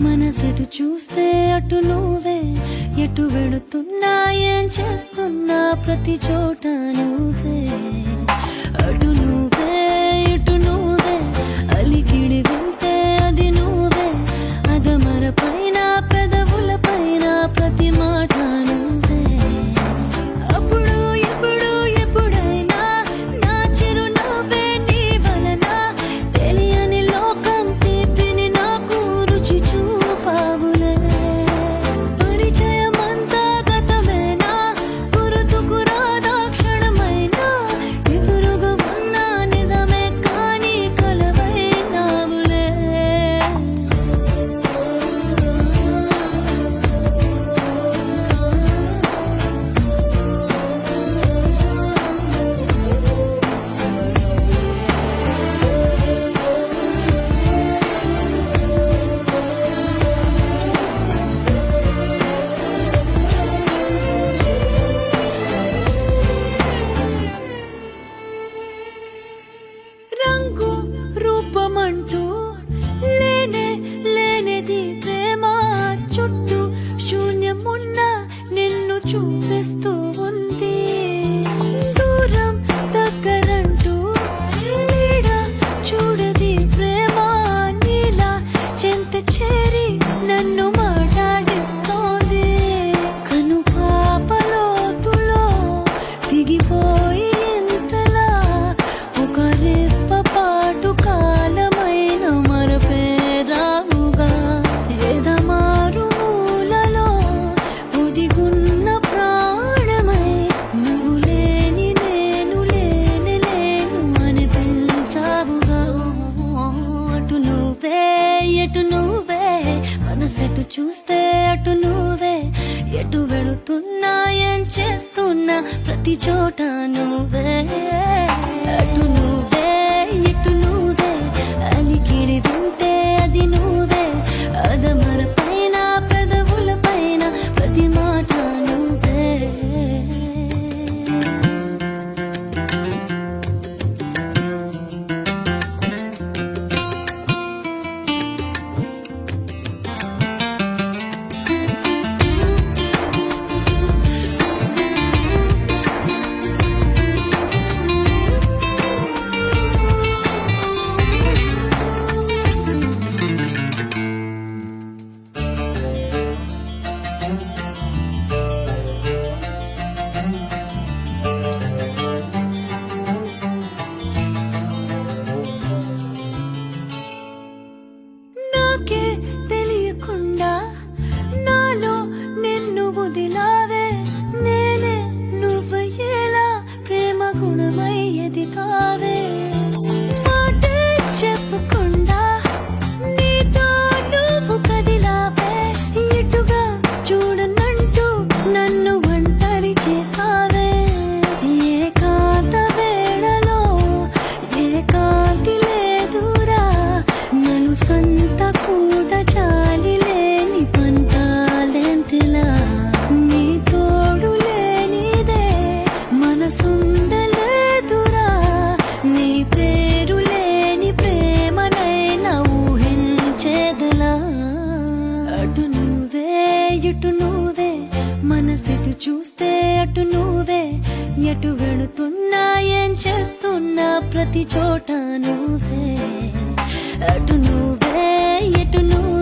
మనసెటు చూస్తే అటు నువ్వే, ఎటు వెళుతున్నా ఏం చేస్తున్నా ప్రతి చోట నువ్వే. అటు నువ్వే ఇటు నువ్వే, అలికిడి వింటే అది నువ్వే, అదమర పైన పెదవుల పైన ప్రతి మాట నువ్వే. అప్పుడు ఎప్పుడు ఎప్పుడైనా నా చిరునవ్వే నీ వలన, తెలియని లోకం తీపిని నాకు రుచి చూపావులే. పరిచయమంతా గతమేనా, గుర్తుకు రాదా క్షణమైనా, ఎదురుగా ఉన్నా నిజమే కానీ కలవైనావులే. రంగు రూపమంటూ లేనే లేనిది ప్రేమ, చుట్టూ శూన్యమున్న నిన్ను చూపిస్తూ ఉంది. దూరం దగ్గరంటూ నీడ చూడది ప్రేమ, నీలా చెంత చేరి నన్ను మాట్లాడిస్తోంది. కను పాపలోతులో దిగిపోయి ఇంతలా ఒక రెప్ప పాటు కాలమైన మరపేరావుగా, ఎదమారు మూలలో ఒదిగున్న ప్రాణమై, నువ్వు లేని నేను లేని లేను అనిపించావుగా. అటు నువ్వే ఎటు నువ్వే, మనసెటు చూస్తే అటు నువ్వే, ఎటు వెళుతున్నా ఏం చేస్తున్నా ప్రతి చోట నువ్వే. అటు నువ్వే ఇటు నువ్వే, అలికిడి వింటే అది నువ్వే, అదమర పైన పెదవుల పైన ప్రతి మాట నువ్వే. నాకే తెలియకుండా నాలో నిన్ను వదిలావే, నేనే నువ్వయ్యేలా ప్రేమ గుణమయ్యేది కావే. మాటే చెప్పకుండా నీతో నువ్వు కదిలావే, ఇటుగా చూడనంటూ నన్ను ఒంటరి చేసావే. ఏకాంత వేళలో ఏకాంతి లేదురా, నలుసంత కూడా చాలి లేని పంతాలెంతిలా. నీ తోడు లేనిదే మనసుండలేదురా, నీ పేరు లేని ప్రేమనైనా ఊహించేదలా. అటు నువ్వే ఇటు నువ్వే, మనసెటు చూస్తే అటు నువ్వే, ఎటు వెళుతున్నా ఏం చేస్తున్నా ప్రతి చోట నువ్వే. అటు నువ్వే ఇటు నువ్వే,